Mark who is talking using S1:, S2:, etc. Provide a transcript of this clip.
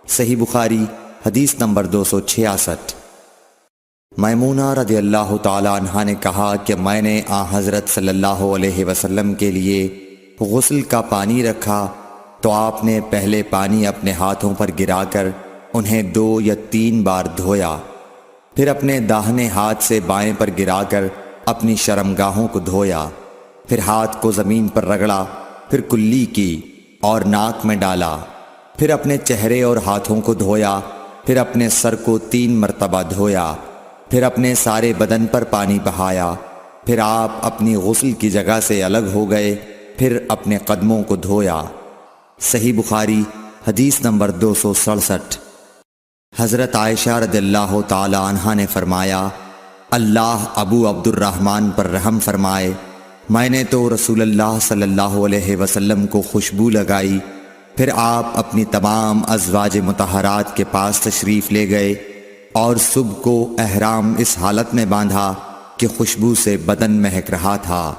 S1: صحیح بخاری حدیث نمبر 266۔ میمونہ رضی اللہ تعالی عنہا نے کہا کہ میں نے حضرت صلی اللہ علیہ وسلم کے لیے غسل کا پانی رکھا تو آپ نے پہلے پانی اپنے ہاتھوں پر گرا کر انہیں 2 یا 3 بار دھویا، پھر اپنے داہنے ہاتھ سے بائیں پر گرا کر اپنی شرمگاہوں کو دھویا، پھر ہاتھ کو زمین پر رگڑا، پھر کلی کی اور ناک میں ڈالا، پھر اپنے چہرے اور ہاتھوں کو دھویا، پھر اپنے سر کو 3 مرتبہ دھویا، پھر اپنے سارے بدن پر پانی بہایا، پھر آپ اپنی غسل کی جگہ سے الگ ہو گئے، پھر اپنے قدموں کو دھویا۔ صحیح بخاری حدیث نمبر 267۔ حضرت عائشہ رضی اللہ تعالی عنہا نے فرمایا، اللہ ابو عبد الرحمن پر رحم فرمائے، میں نے تو رسول اللہ صلی اللہ علیہ وسلم کو خوشبو لگائی، پھر آپ اپنی تمام ازواج مطہرات کے پاس تشریف لے گئے اور صبح کو احرام اس حالت میں باندھا کہ خوشبو سے بدن مہک رہا تھا۔